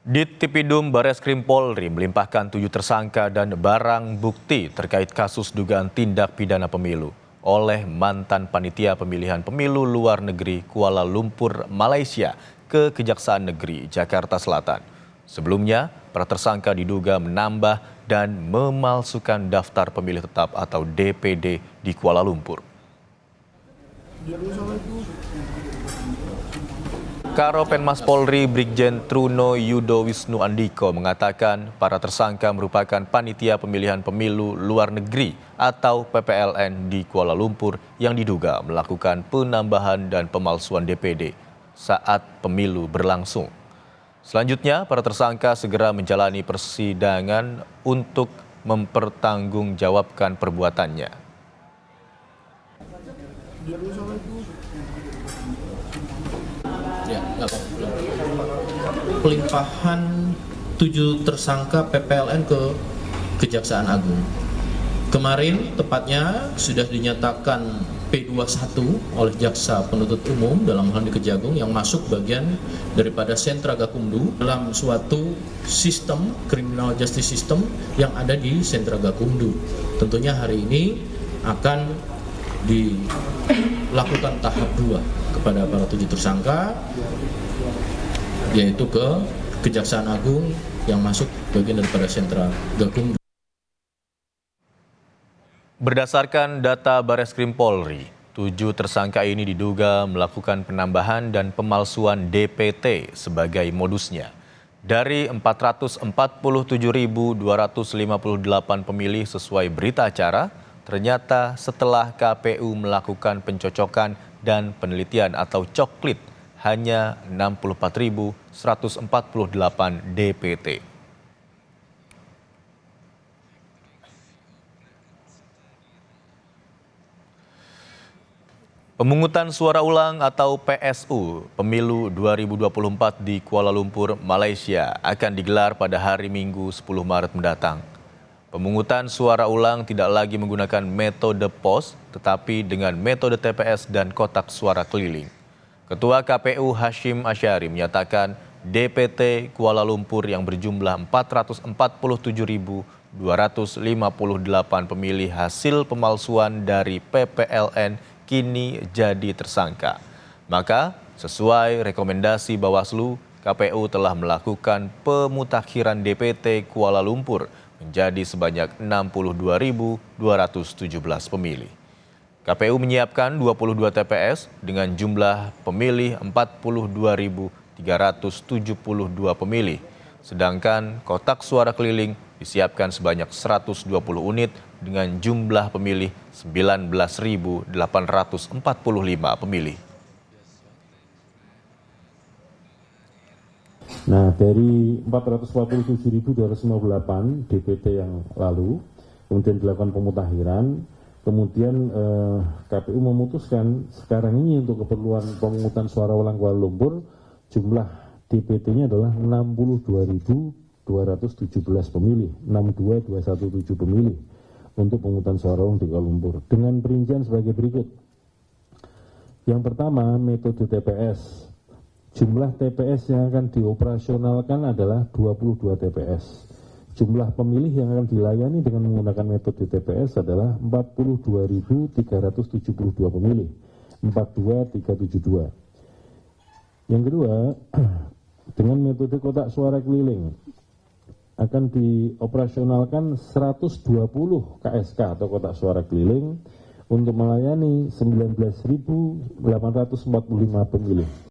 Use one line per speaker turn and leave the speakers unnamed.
Dittipidum Bareskrim Polri melimpahkan 7 tersangka dan barang bukti terkait kasus dugaan tindak pidana pemilu oleh mantan panitia pemilihan pemilu luar negeri Kuala Lumpur, Malaysia ke Kejaksaan Negeri Jakarta Selatan. Sebelumnya, para tersangka diduga menambah dan memalsukan daftar pemilih tetap atau DPD di Kuala Lumpur. Karopenmas Polri Brigjen Truno Yudo Wisnu Andiko mengatakan para tersangka merupakan panitia pemilihan pemilu luar negeri atau PPLN di Kuala Lumpur yang diduga melakukan penambahan dan pemalsuan DPD saat pemilu berlangsung. Selanjutnya, para tersangka segera menjalani persidangan untuk mempertanggungjawabkan perbuatannya.
Ya, pelimpahan 7 tersangka PPLN ke Kejaksaan Agung. Kemarin tepatnya sudah dinyatakan P21 oleh Jaksa Penuntut Umum dalam hal di Kejagung yang masuk bagian daripada sentra Gakumdu dalam suatu sistem criminal justice system yang ada di sentra Gakumdu. Tentunya hari ini akan dilakukan tahap 2 kepada para 7 tersangka, yaitu ke Kejaksaan Agung yang masuk bagian daripada sentra Gakumdu.
Berdasarkan data Bareskrim Polri, 7 tersangka ini diduga melakukan penambahan dan pemalsuan DPT sebagai modusnya. Dari 447.258 pemilih sesuai berita acara, ternyata setelah KPU melakukan pencocokan dan penelitian atau coklit, hanya 64.148 DPT. Pemungutan suara ulang atau PSU Pemilu 2024 di Kuala Lumpur, Malaysia akan digelar pada hari Minggu 10 Maret mendatang. Pemungutan suara ulang tidak lagi menggunakan metode pos, tetapi dengan metode TPS dan kotak suara keliling. Ketua KPU Hashim Asyari menyatakan DPT Kuala Lumpur yang berjumlah 447.258 pemilih hasil pemalsuan dari PPLN kini jadi tersangka. Maka, sesuai rekomendasi Bawaslu, KPU telah melakukan pemutakhiran DPT Kuala Lumpur menjadi sebanyak 62.217 pemilih. KPU menyiapkan 22 TPS dengan jumlah pemilih 42.372 pemilih. Sedangkan kotak suara keliling disiapkan sebanyak 120 unit dengan jumlah pemilih 19.845 pemilih.
Nah, dari 447.258 DPT yang lalu, kemudian dilakukan pemutakhiran, kemudian KPU memutuskan sekarang ini untuk keperluan pemungutan suara ulang Kuala Lumpur, jumlah DPT-nya adalah 62.217 pemilih, 62.217 pemilih untuk pemungutan suara ulang di Kuala Lumpur. Dengan perincian sebagai berikut. Yang pertama, metode TPS. Jumlah TPS yang akan dioperasionalkan adalah 22 TPS. Jumlah pemilih yang akan dilayani dengan menggunakan metode TPS adalah 42.372 pemilih, 42372. Yang kedua, dengan metode kotak suara keliling akan dioperasionalkan 120 KSK atau kotak suara keliling untuk melayani 19.845 pemilih.